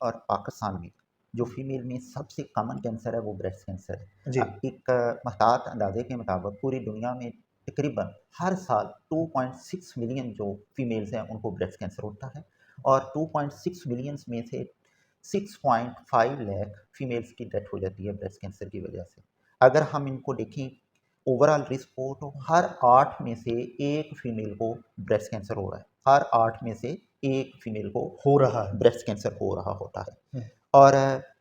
और पाकिस्तान में जो फीमेल में सबसे कॉमन कैंसर है वो ब्रेस्ट कैंसर है। जी। एक महतात अंदाजे के मुताबिक पूरी दुनिया में तकरीबन हर साल 2.6 मिलियन जो फीमेल्स हैं उनको ब्रेस्ट कैंसर होता है और 2.6 मिलियंस में से 6.5 लाख फीमेल्स की डेथ हो जाती है ब्रेस्ट कैंसर की वजह से। अगर हम इनको देखें ओवरऑल रिस्क हो तो हर 8 में से 1 फीमेल को ब्रेस्ट कैंसर हो रहा है। हर 8 में से 1 फीमेल को हो रहा है। ब्रेस्ट कैंसर हो रहा होता है। हम्म, और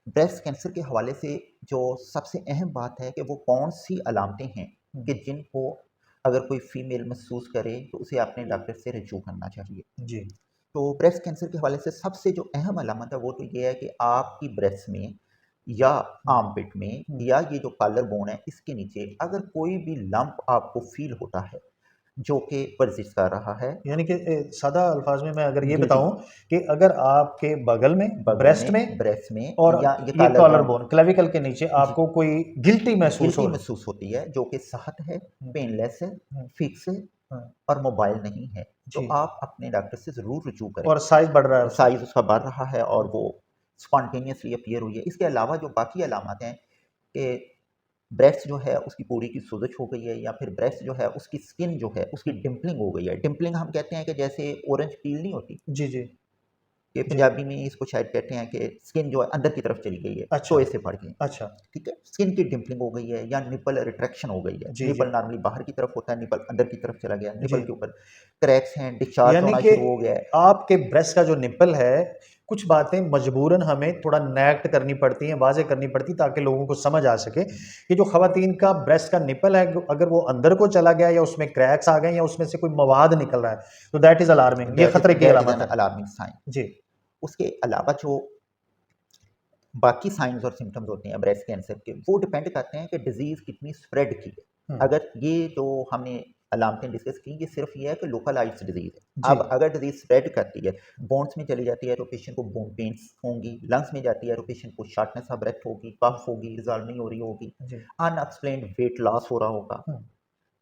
ब्रेस्ट कैंसर के हवाले से जो सबसे अहम बात है कि वो कौन-सी अलामतें हैं कि जिनको अगर कोई फीमेल महसूस करे तो उसे अपने डॉक्टर से रजू करना चाहिए। जी। तो ब्रेस्ट कैंसर के हवाले से सबसे जो अहम अलामत है वो तो ये है कि आपकी ब्रेस्ट में या आर्मपिट में या ये जो कॉलर बोन है इसके नीचे अगर कोई भी लंप आपको फील होता है जो कि वर्जिश कर रहा है, यानी कि सादा अल्फाज में मैं अगर ये गिल्टी बताऊं कि अगर आपके बगल में, ब्रेस्ट में ब्रेस्ट में और या ये ये collar collar bone bone, clavicle के नीचे जी आपको कोई गिल्टी महसूस गिल्टी हो रही महसूस होती है जो कि सहत है, है। पेनलेस है, हम्म, फिक्स है हाँ, और मोबाइल नहीं है, तो जी। आप अपने डॉक्टर से ज़रूर रुजू करें। और साइज बढ़ रहा है उसका। साइज़ उसका बढ़ रहा है और वो स्पॉन्टेनियसली अपीयर हुई है। इसके अलावा जो बाकी अलामत हैं कि ब्रेस्ट जो है उसकी पूरी की सोज़श हो गई है या फिर ब्रेस्ट जो है उसकी स्किन जो है उसकी डिम्पलिंग हो गई है। डिम्पलिंग हम कहते हैं कि जैसे ऑरेंज पील नहीं होती, जी, जी, ये जी। पंजाबी में इसको शायद कहते हैं कि स्किन जो है अंदर की तरफ चली गई है, अच्छा, टोए से बढ़ गई। अच्छा। ठीक है? स्किन की डिम्पलिंग हो गई है या निपल रिट्रैक्शन हो गई है। जी, जी, निपल नॉर्मली बाहर की तरफ होता है, निपल अंदर की तरफ चला गया, जी। निपल के ऊपर क्रैक्स हैं, डिस्चार्ज यानी होना कि शुरू हो गया है। आपके ब्रेस्ट का जो निप्पल है, कुछ बातें मजबूरन हमें थोड़ा नेग्ट करनी पड़ती हैं, वाज़ेह करनी पड़ती है ताकि लोगों को समझ आ सके कि जो ख़वातीन का ब्रेस्ट का निप्पल है, अगर वो अंदर को चला गया या उसमें क्रैक्स आ गए या उसमें से कोई मवाद निकल रहा है, तो दैट इज़ अलार्मिंग, ये खतरे की दैट इज़ अलामत एन है। Alarming sign. जी, उसके अलावा जो बाकी साइन्स और सिम्पटम्स होते हैं ब्रेस्ट कैंसर के, वो डिपेंड करते हैं कि डिज़ीज़ कितनी स्प्रेड की है। हुँ, अगर ये जो हमने अलामतें डिस्कस की, ये सिर्फ़ ये है कि लोकलाइज़्ड डिज़ीज़ है। जी, अब अगर डिज़ीज़ स्प्रेड करती है, बोन्स में चली जाती है तो पेशेंट को बोन पेन्स होंगी, लंग्स में जाती है तो पेशेंट को शॉर्टनेस ऑफ ब्रेथ होगी, कफ होगी, रिज़ॉल्व नहीं हो रही होगी, जी। अनएक्सप्लेन्ड वेट लॉस हो रहा होगा, hmm,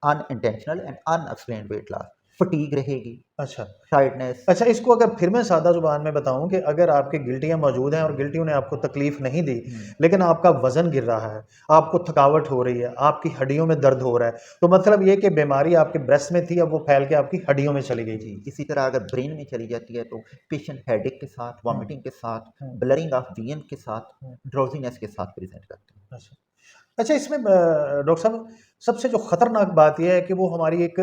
unintentional and unexplained weight loss, fatigue रहेगी, अच्छा। टायर्डनेस। अच्छा, इसको अगर फिर मैं सादा ज़ुबान में बताऊँ कि अगर आपकी गिल्टियाँ मौजूद हैं और गिल्टियों ने आपको तकलीफ़ नहीं दी, हुँ। लेकिन आपका वज़न गिर रहा है, आपको थकावट हो रही है, आपकी हड्डियों में दर्द हो रहा है, तो मतलब ये कि बीमारी आपके ब्रेस्ट में थी, अब वो फैल के आपकी हड्डियों में चली गई। जी, इसी तरह अगर ब्रेन में चली जाती है तो पेशेंट हेडेक के साथ, हुँ, वॉमिटिंग के साथ, हुँ, ब्लरिंग ऑफ विजन के साथ, हुँ, ड्राउज़ीनेस के साथ प्रेज़ेंट करते हैं। अच्छा। अच्छा, इसमें डॉक्टर साहब सबसे जो ख़तरनाक बात ये है कि वो हमारी एक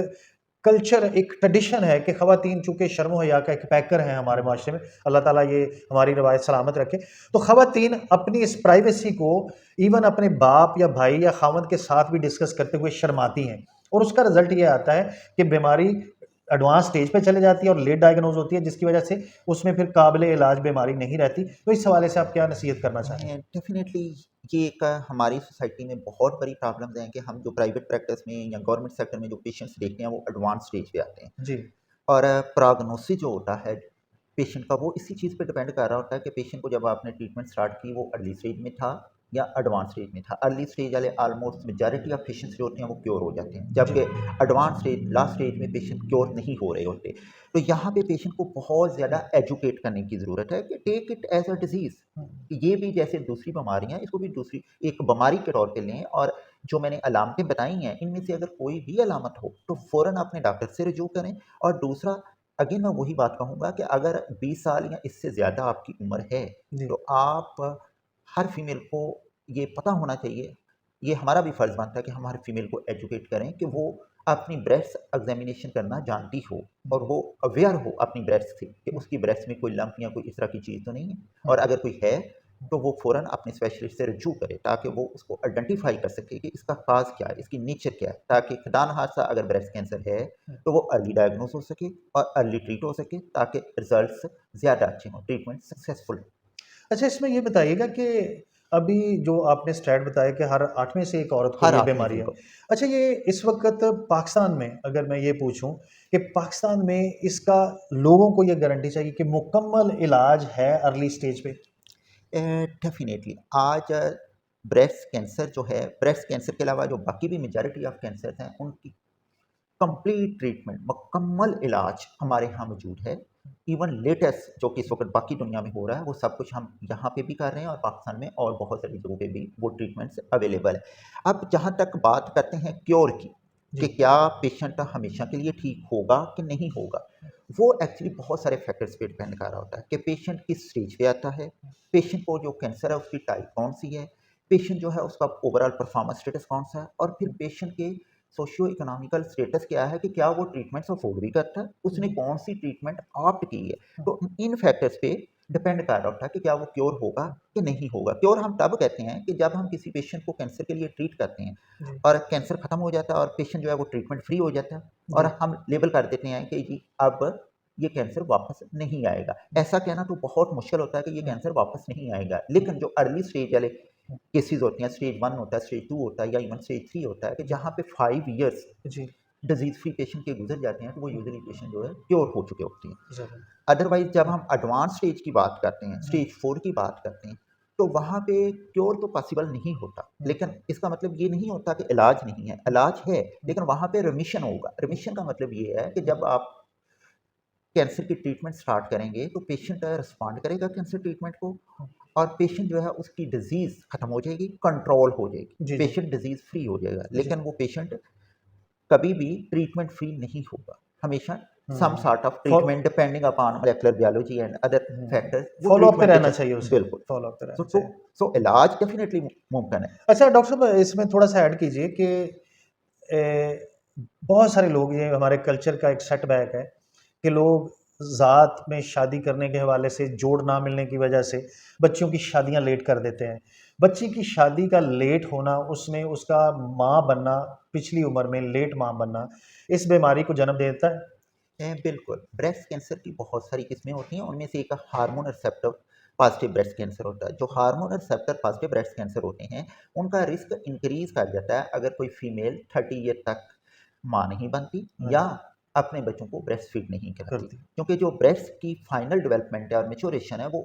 कल्चर, एक ट्रेडिशन है कि ख़वातीन चूँकि शर्म-ओ-हया का एक पैकर हैं हमारे हुँ। माशरे में, अल्लाह ताला ये हमारी रवायत सलामत रखे। तो ख़वातीन अपनी इस प्राइवेसी को इवन अपने बाप या भाई या ख़ावंद के साथ भी डिस्कस करते हुए शर्माती हैं और उसका रिज़ल्ट ये आता है कि बीमारी एडवांस स्टेज पे चली जाती है और लेट डायग्नोज़ होती है, जिसकी वजह से उसमें फिर काबिल इलाज बीमारी नहीं रहती। तो इस हवाले से आप क्या नसीहत करना चाहेंगे? मैं डेफ़िनेटली ये एक हमारी सोसाइटी में बहुत बड़ी प्रॉब्लम्स हैं कि हम जो प्राइवेट प्रैक्टिस में या गवर्नमेंट सेक्टर में जो पेशेंट्स देखते हैं वो एडवांस स्टेज पे आते हैं। जी, और प्रोग्नोसिस जो होता है पेशेंट का वो इसी चीज़ पे डिपेंड कर रहा होता है कि पेशेंट को जब आपने ट्रीटमेंट स्टार्ट की वो अर्ली स्टेज में था या एडवांस स्टेज में था। अर्ली स्टेज वाले ऑलमोस्ट मेजॉरिटी ऑफ पेशेंट्स जो होते हैं वो क्योर हो जाते हैं, जी। जबकि एडवांस स्टेज लास्ट स्टेज में पेशेंट क्योर नहीं हो रहे होते। तो यहाँ पे पेशेंट को बहुत ज़्यादा एजुकेट करने की ज़रूरत है कि take it as a disease. हुँ, ये भी जैसे दूसरी बीमारियाँ इसको भी दूसरी एक बीमारी के तौर पे लें और जो मैंने अलामतें बताई हैं इनमें से अगर कोई भी अलामत हो तो फ़ौरन अपने डॉक्टर से रुजू करें। और दूसरा अगेन मैं वही बात कहूँगा कि अगर 20 साल या इससे ज़्यादा आपकी उम्र है जी, तो आप हर फीमेल को ये पता होना चाहिए, ये हमारा भी फ़र्ज़ बनता है कि हम हर फीमेल को एजुकेट करें कि वो अपनी ब्रेस्ट एग्ज़ामिनेशन करना जानती हो और जी। वो अवेयर हो अपनी ब्रेस्ट से कि हुँ, उसकी ब्रेस्ट में कोई लंप या कोई इस तरह की चीज़ तो नहीं है। हुँ, और अगर कोई है तो वो फ़ौरन अपने स्पेशलिस्ट से रुजू करे ताकि वो उसको आइडेंटिफ़ाई कर सके कि इसका काज़ क्या है, इसकी नेचर क्या है, ताकि खुदा न खास्ता अगर ब्रेस्ट कैंसर है हुँ। तो वो अर्ली डायग्नोज़ हो सके और अर्ली ट्रीट हो सके ताकि रिज़ल्ट्स ज़्यादा अच्छे हों, ट्रीटमेंट सक्सेसफुल हो। अच्छा, इसमें ये बताइएगा कि अभी जो आपने स्टैट बताया कि हर 8 में से 1 औरत को हर ये आदमी बीमारी है। को अच्छा, ये इस वक़्त पाकिस्तान में अगर मैं ये पूछूँ कि पाकिस्तान में इसका लोगों को ये गारंटी चाहिए कि मुकम्मल इलाज है अर्ली स्टेज पे? डेफ़िनेटली आज ब्रेस्ट कैंसर जो है, ब्रेस्ट कैंसर के अलावा जो बाकी भी मेजॉरिटी ऑफ कैंसर्स हैं, उनकी कंप्लीट ट्रीटमेंट, मुकम्मल इलाज हमारे यहाँ मौजूद है। इवन लेटेस्ट जो कि इस वक्त बाकी दुनिया में हो रहा है वो सब कुछ हम यहाँ पे भी कर रहे हैं और पाकिस्तान में और बहुत सारी जगहों पे भी वो ट्रीटमेंट्स अवेलेबल है। अब जहाँ तक बात करते हैं क्योर की कि जी क्या पेशेंट हमेशा के लिए ठीक होगा कि नहीं होगा, वो एक्चुअली बहुत सारे फैक्टर्स पे डिपेंड कर रहा होता है कि पेशेंट किस स्टेज पे आता है, पेशेंट को जो कैंसर है उसकी टाइप कौन सी है, पेशेंट जो है उसका ओवरऑल परफॉर्मेंस स्टेटस कौन सा है, और फिर पेशेंट के सोशियो इकोनॉमिकल स्टेटस क्या है कि क्या वो ट्रीटमेंट्स अफोर्ड भी करता है, उसने कौन सी ट्रीटमेंट ऑप्ट की है। तो इन फैक्टर्स पे डिपेंड कर रहा होता है कि क्या वो क्योर होगा कि नहीं होगा। क्योर हम तब कहते हैं कि जब हम किसी पेशेंट को कैंसर के लिए ट्रीट करते हैं जी और कैंसर खत्म हो जाता है और पेशेंट जो है वो ट्रीटमेंट फ्री हो जाता है और जी हम लेबल कर देते हैं कि जी अब ये कैंसर वापस नहीं आएगा। ऐसा कहना तो बहुत मुश्किल होता है कि ये कैंसर वापस नहीं आएगा, लेकिन जो अर्ली स्टेज वाले केसेस होते हैं, स्टेज 1 होता है, स्टेज 2 होता है या इवन स्टेज 3 होता है कि जहाँ पे 5 ईयर्स जी डिजीज़ फ्री पेशेंट के गुजर जाते हैं तो वो यूजुअली पेशेंट जो है क्योर हो चुके होते हैं। ज़रूर अदरवाइज़ जब हम एडवांस स्टेज की बात करते हैं, स्टेज 4 की बात करते हैं, तो वहाँ पे क्योर तो पॉसिबल नहीं होता। लेकिन इसका मतलब ये नहीं होता कि इलाज नहीं है, इलाज है, लेकिन वहाँ पे रिमिशन होगा। रिमिशन का मतलब ये है कि जब आप कैंसर की ट्रीटमेंट स्टार्ट करेंगे तो पेशेंट रिस्पॉन्ड करेगा कैंसर ट्रीटमेंट को और पेशेंट जो है उसकी डिजीज़ खत्म हो जाएगी, कंट्रोल हो जाएगी, जी जी पेशेंट डिजीज़ फ्री हो जाएगा। जी लेकिन वो पेशेंट कभी भी ट्रीटमेंट फ्री नहीं होगा। हमेशा सम हम्म सॉर्ट ऑफ फॉ- treatment depending upon molecular biology and other factors वो फॉलो अप पे ट्रीटमेंट रहना लेते चाहिए हैं। उसे, बिल्कुल। फॉलो अप पे सो रहना तो चाहिए। सो इलाज डेफिनिटली मुमकिन है। अच्छा डॉक्टर साहब, इसमें थोड़ा सा ऐड कीजिए कि ए, बहुत सारे लोग, ये हमारे कल्चर का एक सेटबैक है कि लोग ज़ात में शादी करने के हवाले से जोड़ ना मिलने की वजह से बच्चियों की शादियां लेट कर देते हैं। बच्ची की शादी का लेट होना, उसमें उसका माँ बनना, पिछली उम्र में लेट माँ बनना, इस बीमारी को जन्म देता है। बिल्कुल, ब्रेस्ट कैंसर की बहुत सारी किस्में होती हैं, उनमें से एक hormone receptor positive breast cancer होता है। जो hormone receptor positive breast cancer होते हैं, उनका रिस्क इंक्रीज़ कर जाता है अगर कोई फीमेल 30 ईयर तक माँ नहीं बनती हाँ या जी, अपने बच्चों को ब्रेस्ट फीड नहीं कराती। करती। क्योंकि जो ब्रेस्ट की फाइनल डेवलपमेंट है और मैच्योरेशन है, वो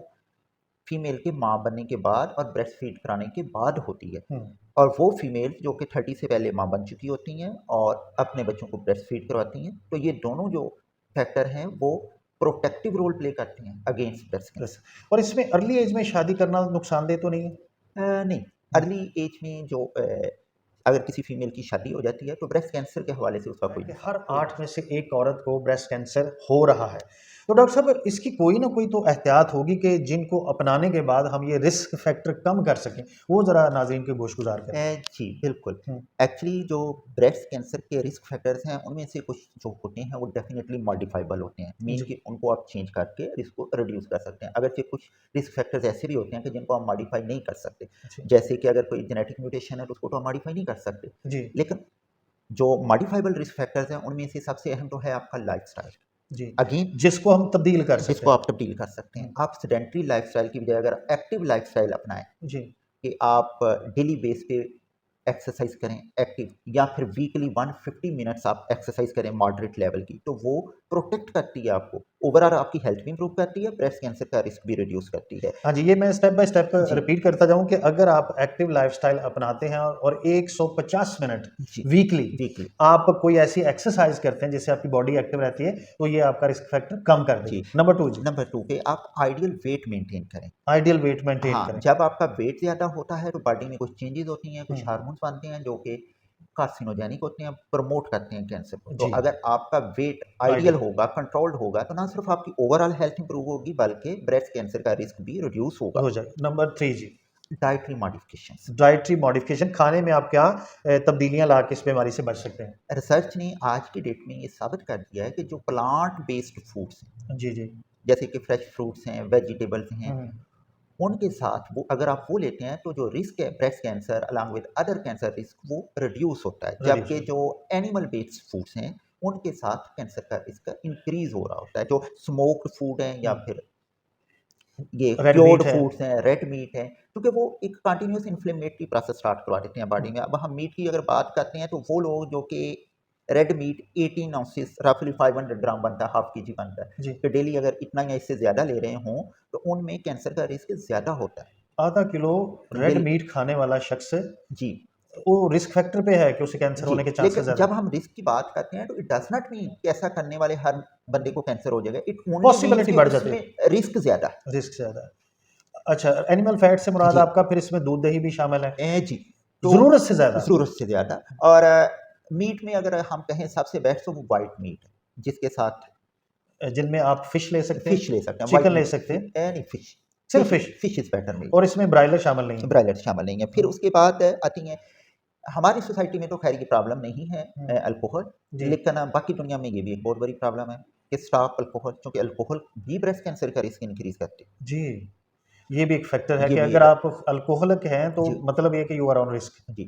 फीमेल के माँ बनने के बाद और ब्रेस्ट फीड कराने के बाद होती है। हम्म और वो फीमेल जो कि 30 से पहले माँ बन चुकी होती हैं और अपने बच्चों को ब्रेस्ट फीड करवाती हैं, तो ये दोनों जो फैक्टर हैं वो प्रोटेक्टिव रोल प्ले करते हैं अगेंस्ट ब्रेस्ट बस। कैंसर। और इसमें अर्ली एज में शादी करना नुकसानदेह तो नहीं है? नहीं, अर्ली एज में जो अगर किसी फीमेल की शादी हो जाती है तो ब्रेस्ट कैंसर के हवाले से उसका कोई कि हर कोई 8 में से 1 औरत को ब्रेस्ट कैंसर हो रहा है। तो डॉक्टर साहब, इसकी कोई ना कोई तो एहतियात होगी कि जिनको अपनाने के बाद हम ये रिस्क फैक्टर कम कर सकें, वो ज़रा नाज़रीन के गोशगुज़ार करें। जी, बिल्कुल। हुँ, एक्चुअली जो ब्रेस्ट कैंसर के रिस्क फैक्टर्स हैं, उनमें से कुछ जो होते हैं, वो डेफ़िनिटली मॉडिफ़ाइबल होते हैं। मीन जी, कि उनको आप चेंज करके रिस्क को रिड्यूस कर सकते हैं। अगरचे कुछ रिस्क फैक्टर्स ऐसे भी होते हैं कि जिनको आप मॉडिफ़ाई नहीं कर सकते। जी, जैसे कि अगर कोई जेनेटिक म्यूटेशन है, तो उसको तो आप मॉडिफ़ाई नहीं कर सकते। जी, लेकिन जो मॉडिफ़ाइबल रिस्क फैक्टर्स हैं, उनमें से सबसे अहम तो है आपका लाइफ़स्टाइल। जी, अगेन जिसको हम तब्दील कर सकते जिसको हैं। आप तब्दील कर सकते हैं। हुँ, आप सेडेंटरी लाइफ़स्टाइल की बजाय अगर एक्टिव लाइफ़स्टाइल अपनाएँ जी, कि आप डेली बेस पे एक्सरसाइज करें एक्टिव या फिर वीकली 150 मिनट्स आप एक्सरसाइज करें मॉडरेट लेवल की, तो वो प्रोटेक्ट करती है आपको, ओवरऑल आपकी हेल्थ भी इंप्रूव करती है, ब्रेस्ट कैंसर का रिस्क भी रिड्यूस करती है। हाँ जी, ये मैं स्टेप बाय स्टेप जी, रिपीट करता जाऊँ कि अगर आप एक्टिव लाइफ़स्टाइल अपनाते हैं और 150 मिनट जी, वीकली वीकली, आप कोई ऐसी एक्सरसाइज करते हैं जिससे आपकी बॉडी एक्टिव रहती है, तो ये आपका रिस्क फैक्टर कम कर जी। देगी। नंबर 2 जी, नंबर 2 पे आप आइडियल वेट मेंटेन करें। आइडियल वेट मेंटेन हाँ, करें। जब आपका वेट ज़्यादा होता है तो बॉडी में कुछ चेंजेज़ होती हैं, हुँ, कुछ हार्मोन्स बनते हैं जो कि कार्सिनोजेनिक होते हैं, प्रमोट करते हैं कैंसर को। तो जी, अगर आपका वेट आइडियल आइडियल होगा, कंट्रोल्ड होगा, तो ना सिर्फ आपकी ओवरऑल हेल्थ इंप्रूव होगी बल्कि ब्रेस्ट कैंसर का रिस्क भी रिड्यूस होगा। हो जाए। नंबर 3 जी, डाइटरी मॉडिफिकेशंस। डाइटरी मॉडिफिकेशन, खाने में आप क्या तब्दीलियाँ ला के इस बीमारी से बच सकते हैं? रिसर्च ने आज की डेट में ये साबित कर दिया है कि जो प्लांट बेस्ड फूड्स हैं, जी, जी। जैसे कि फ्रेश फ्रूट्स हैं, वेजिटेबल्स हैं, हुँ, उनके साथ वो अगर आप वो लेते हैं तो जो रिस्क है breast cancer along with other cancer risk वो रिड्यूस होता है। रिड्यूस जबकि हो जो एनिमल बेस्ड फूड्स हैं, उनके साथ कैंसर का रिस्क इंक्रीज़ हो रहा होता है। जो स्मोक्ड फूड हैं या हुँ, फिर ये रेड क्योर्ड मीट है। फूड्स हैं, रेड मीट है, क्योंकि वो एक कंटिन्यूअस इन्फ्लेमेटरी प्रोसेस स्टार्ट करवा देते हैं बॉडी हुँ, में। अब हम मीट की अगर बात करते हैं तो वो लोग जो कि रेड मीट 18 ऑunces रफली 500 ग्राम बनता है, हाफ केजी बनता है, जी, तो डेली अगर इतना या इससे ज़्यादा ले रहे हों तो उनमें कैंसर का रिस्क ज़्यादा होता है। आधा किलो रेड बिल मीट खाने वाला शख्स जी, वो रिस्क फैक्टर पे है कि उसे कैंसर जी, होने के चांसेस लेकिन ज़्यादा जब हम रिस्क की बात करते हैं तो इट डज़ नॉट मीन कि ऐसा करने वाले हर बंदे को कैंसर हो जाएगा। इट ओनली मीन्स पॉसिबिलिटी कि बढ़ जाती है, उसमें रिस्क ज़्यादा है। रिस्क ज़्यादा है। अच्छा, एनिमल फैट से मुराद जी। आपका फिर इसमें दूध दही भी शामिल है, जी, तो ज़रूरत से ज़्यादा। ज़रूरत से ज़्यादा। और मीट में अगर हम कहें सबसे बेस्ट तो वो व्हाइट मीट है, जिसके साथ जिनमें आप फिश ले सकते हैं, फिश ले सकते हैं, व्हाइट चिकन ले मीट सकते हैं, नहीं फिश, सिर्फ fish, fish is better meat, और इसमें ब्रायलर शामिल नहीं है। ब्रायलर शामिल नहीं है। फिर हुँ, उसके बाद आती हैं हमारी सोसाइटी में तो खैर ये प्रॉब्लम नहीं है हुँ, अल्कोहल, जी, लेकिन बाकी दुनिया में ये भी एक बहुत बड़ी प्रॉब्लम है कि स्टॉप अल्कोहल, क्योंकि अल्कोहल भी ब्रेस्ट कैंसर का रिस्क इंक्रीज़ करती है। जी। ये भी एक फैक्टर है ये कि भी अगर आप अल्कोहलिक हैं तो जी, मतलब ये है कि यू आर ऑन रिस्क। जी।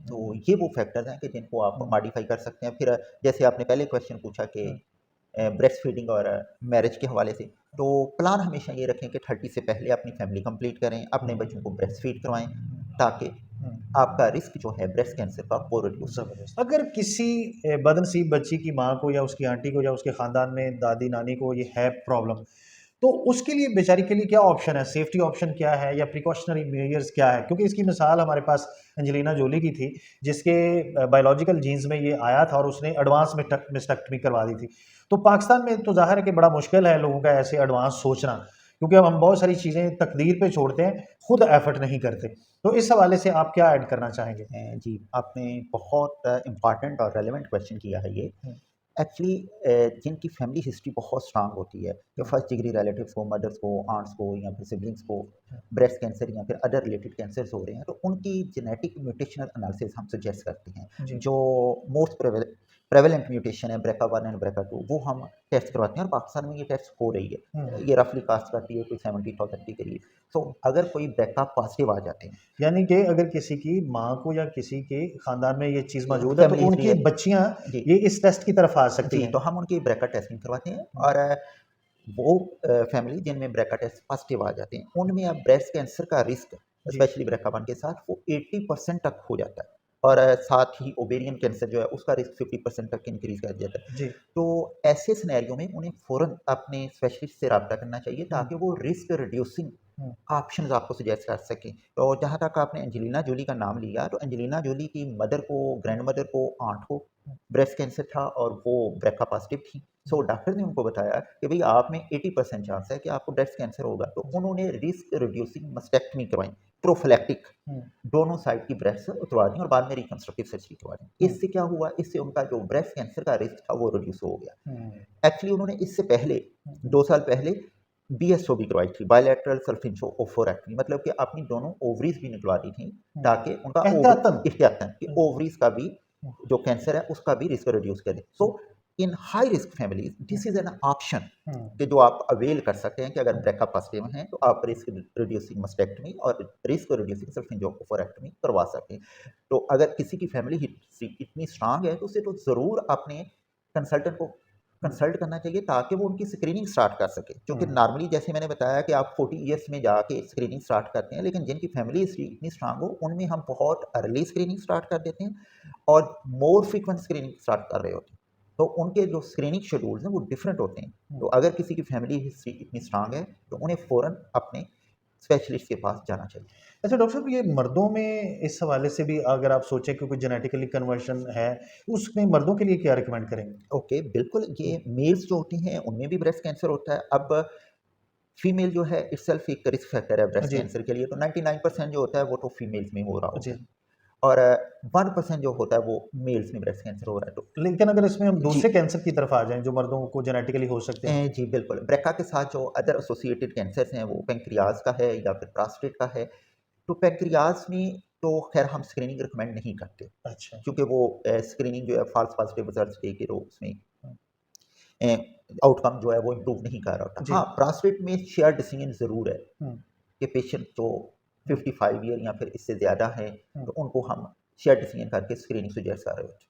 तो ये वो फैक्टर्स हैं कि जिनको आप हुँ, मॉडिफ़ाई कर सकते हैं। फिर जैसे आपने पहले क्वेश्चन पूछा कि हुँ, ब्रेस्ट फीडिंग और मैरिज के हवाले से, तो प्लान हमेशा ये रखें कि 30 से पहले अपनी फैमिली कंप्लीट करें, अपने हुँ, बच्चों को ब्रेस्ट फीड करवाएँ, हुँ, ताकि हुँ। आपका रिस्क जो है ब्रेस्ट कैंसर का वो रिड्यूस हो। ज़बरदस्त। अगर किसी बदनसीब बच्ची की माँ को या उसकी आंटी को या उसके ख़ानदान में दादी-नानी को ये है प्रॉब्लम, तो उसके लिए बेचारी के लिए क्या ऑप्शन है? सेफ्टी ऑप्शन क्या है या प्रिकॉशनरी मेजर्स क्या है? क्योंकि इसकी मिसाल हमारे पास एंजेलिना जोली की थी, जिसके बायोलॉजिकल जीन्स में ये आया था और उसने एडवांस मिस्टेक्टमी करवा दी थी। तो पाकिस्तान में तो ज़ाहिर है कि बड़ा मुश्किल है लोगों का ऐसे एडवांस सोचना, क्योंकि अब हम बहुत सारी चीज़ें तकदीर पे छोड़ते हैं, खुद एफर्ट नहीं करते। तो इस हवाले से आप क्या ऐड करना चाहेंगे? जी, आपने बहुत इम्पोर्टेंट और रेलेवेंट क्वेश्चन किया है ये। हुँ, एक्चुअली जिनकी फैमिली हिस्ट्री बहुत स्ट्रांग होती है, जो हुँ, फर्स्ट डिग्री रिलेटिव्स को, मदर्स को, आंट्स को या फिर सिबलिंग्स को हुँ, ब्रेस्ट कैंसर या फिर अदर रिलेटेड कैंसर्स हो रहे हैं, तो उनकी जेनेटिक म्यूटेशनल एनालिसिस हम सजेस्ट करते हैं। जी। जो मोस्ट प्रेवेलेंट म्यूटेशन है BRCA1 एंड BRCA2, वो हम टेस्ट करवाते हैं और पाकिस्तान में ये टेस्ट हो रही है। हुँ, ये रफली कास्ट करती है कोई 70,000 के करीब। तो हुँ। अगर कोई BRCA पॉजिटिव आ जाते हैं, यानी कि अगर किसी की माँ को या किसी के खानदान में ये चीज़ मौजूद है, तो फैमिली हिस्ट्री उनकी है बच्चियाँ जी, ये इस टेस्ट की तरफ आ सकती जी, हैं। तो हम उनकी BRCA टेस्टिंग करवाते हैं। हुँ, और वो फैमिली जिनमें ब्रेका टेस्ट पॉजिटिव आ जाते हैं, उनमें अब ब्रेस्ट कैंसर का रिस्क, जी, स्पेशली BRCA1 के साथ, वो 80% तक हो जाता है। और साथ ही ओवेरियन कैंसर जो है उसका रिस्क 50% तक इंक्रीज कर जाता है। जी। तो ऐसे सिनेरियो में उन्हें फ़ौरन अपने स्पेशलिस्ट से रब्ता करना चाहिए, हुँ, ताकि वो रिस्क रिड्यूसिंग हुँ, ऑप्शंस आपको सजेस्ट कर सकें। तो जहाँ तक आपने एंजेलिना जोली का नाम लिया, तो एंजेलिना जोली की मदर को, ग्रैंडमदर को, आंट को हुँ, ब्रेस्ट कैंसर था और वो ब्रेका पॉजिटिव थी। हुँ, सो डॉक्टर ने उनको बताया कि भई आप में 80% चांस है कि आपको ब्रेस्ट कैंसर होगा। तो जी, उन्होंने रिस्क रिड्यूसिंग मस्टेक्टमी करवाई, प्रोफिलैक्टिक, हुँ, दोनों साइड की ब्रेस्ट उतरवा दी और बाद में रिकंस्ट्रक्टिव सर्जरी करवा दी। हुँ, इससे क्या हुआ, इससे उनका जो ब्रेस्ट कैंसर का रिस्क था वो रिड्यूस हो गया। हुँ, एक्चुअली उन्होंने इससे पहले हुँ, 2 साल पहले बीएसओ भी करवाई थी, बायलैटरल सल्फिंचो ओफोरेक्टमी, मतलब कि अपनी दोनों ओवरीज़ भी निकलवा दी थी, हुँ। ताकि उनका एहतियातन। एहतियातन कि हुँ, ओवरीज़ का भी हुँ, जो कैंसर है उसका भी रिस्क रिड्यूस करें। So hmm, in high risk families hmm, this is an option hmm, कि जो आप अवेल कर सकते हैं कि अगर हुँ, ब्रेका पॉजिटिव हैं तो आप रिस्क रिड्यूसिंग मस्टेक्टमी और रिस्क रिड्यूसिंग सल्फिंचो ओफोरेक्टमी करवा सकते हैं। तो अगर किसी की फैमिली हिस्ट्री इतनी स्ट्रांग है तो उसे तो ज़रूर अपने कंसल्टेंट को हुँ, कंसल्ट करना चाहिए, ताकि वो उनकी स्क्रीनिंग स्टार्ट कर सके। क्योंकि हुँ, नॉर्मली जैसे मैंने बताया कि आप 40 ईयर्स में जाके स्क्रीनिंग स्टार्ट करते हैं, लेकिन जिनकी फैमिली हिस्ट्री इतनी स्ट्रांग हो उनमें हम बहुत अर्ली स्क्रीनिंग स्टार्ट कर देते हैं और मोर फ्रीक्वेंट स्क्रीनिंग स्टार्ट कर रहे होते हैं। तो उनके जो स्क्रीनिंग शेड्यूल्स हैं वो डिफरेंट होते हैं। तो हुँ। अगर किसी की फैमिली हिस्ट्री इतनी स्ट्रांग है तो उन्हें फ़ौरन अपने स्पेशलिस्ट के पास जाना चाहिए। अच्छा डॉक्टर साहब, ये मर्दों में इस हवाले से भी अगर आप सोचें कि कोई जेनेटिकली कन्वर्शन है, उसमें मर्दों के लिए क्या रिकमेंड करेंगे? ओके, बिल्कुल, हुँ, ये मेल्स जो होते हैं उनमें भी ब्रेस्ट कैंसर होता है। अब फीमेल जो है इटसेल्फ एक रिस्क फैक्टर है ब्रेस्ट जी, कैंसर के लिए, तो 99% जो होता है वो तो फीमेल्स में हो रहा जी। होता है और 1% जो होता है वो मेल्स में ब्रेस्ट कैंसर हो रहा है। तो लेकिन अगर इसमें हम जी, दूसरे कैंसर की तरफ आ जाएँ, जो मर्दों को जेनेटिकली हो सकते हैं। जी बिल्कुल, ब्रेका के साथ जो अदर एसोसिएटेड कैंसर्स हैं वो पेंक्रियाज का है या फिर प्रोस्टेट का है। तो पेंक्रियाज में तो खैर हम स्क्रीनिंग रिकमेंड नहीं करते, अच्छा। क्योंकि वो स्क्रीनिंग जो है फॉल्स पॉजिटिव रिजल्ट्स दे के तो उसमें हुँ, आउटकम जो है वो इम्प्रूव नहीं कर रहा होता। जी। हाँ, प्रोस्टेट में शेयर्ड डिसीजन ज़रूर है हुँ, कि पेशेंट जो हुँ, 55 ईयर या फिर इससे ज़्यादा हैं, हुँ। तो उनको हम शेयर डिसीजन करके स्क्रीनिंग सुजेस्ट कर रहे होते हैं।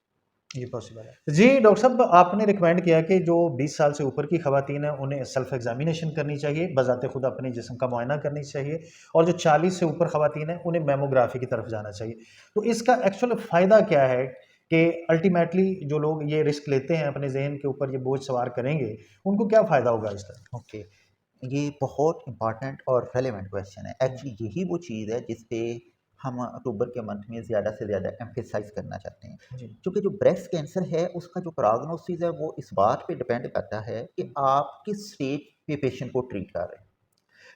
ये पॉसिबल है। जी, डॉक्टर साहब, आपने रिकमेंड किया कि जो 20 साल से ऊपर की ख़वातीन हैं, उन्हें सेल्फ एग्ज़ामिनेशन करनी चाहिए, बज़ाते खुद अपने जिस्म का मुआयना करनी चाहिए, और जो 40 से ऊपर ख़वातीन हैं, उन्हें मैमोग्राफी की तरफ जाना चाहिए। तो इसका एक्चुअल फ़ायदा क्या है कि अल्टीमेटली जो लोग ये रिस्क लेते हैं, अपने ज़हन के ऊपर ये बोझ सवार करेंगे, उनको क्या फ़ायदा होगा इसका? ओके, ये बहुत इम्पोर्टेंट और रेलेवेंट क्वेश्चन है। हुँ, एक्चुअली यही वो चीज़ है जिस पे हम अक्टूबर के मंथ में ज़्यादा से ज़्यादा एम्फेसाइज़ करना चाहते हैं। जी। क्योंकि जो ब्रेस्ट कैंसर है उसका जो प्रोग्नोसिस है वो इस बात पे डिपेंड करता है कि आप किस स्टेज पे पेशेंट को ट्रीट कर रहे हैं।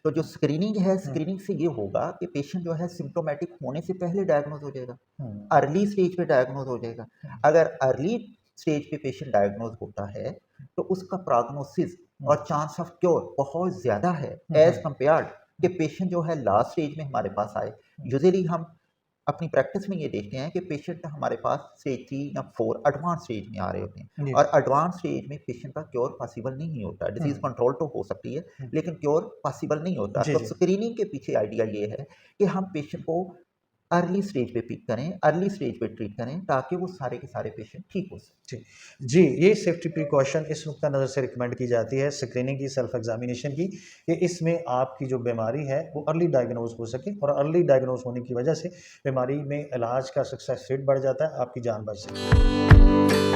तो जो स्क्रीनिंग है, हुँ, स्क्रीनिंग से ये होगा कि पेशेंट जो है सिम्प्टोमेटिक होने से पहले डायग्नोज़ हो जाएगा, हुँ, अर्ली स्टेज पे डायग्नोज़ हो जाएगा। हुँ, अगर अर्ली स्टेज पे पेशेंट डायग्नोज़ होता है, तो उसका प्रोग्नोसिस हुँ, और चांस ऑफ क्योर बहुत ज़्यादा है हुँ, एज़ हुँ, कंपेयर्ड कि पेशेंट जो है लास्ट स्टेज में हमारे पास आए। हुँ, यूजुअली हम अपनी प्रैक्टिस में ये देखते हैं कि पेशेंट हमारे पास स्टेज 3 या 4 एडवांस स्टेज में आ रहे होते हैं जी, और एडवांस स्टेज में पेशेंट का क्योर पॉसिबल नहीं होता। डिसीज़ हुँ, कंट्रोल तो हो सकती है, हुँ, लेकिन क्योर पॉसिबल नहीं होता। जी, तो जी। स्क्रीनिंग के पीछे आइडिया ये है कि हम पेशेंट को अर्ली स्टेज पे पिक करें, अर्ली स्टेज पे ट्रीट करें ताकि वो सारे के सारे पेशेंट ठीक हो सकें। जी। जी, ये सेफ्टी प्रिकॉशन इस नुक्ता नज़र से रिकमेंड की जाती है स्क्रीनिंग की, सेल्फ एग्ज़ामिनेशन की, कि इसमें आपकी जो बीमारी है वो अर्ली डायग्नोज़ हो सके और अर्ली डायग्नोज़ होने की वजह से बीमारी में इलाज का सक्सेस रेट बढ़ जाता है, आपकी जान बच सकती है।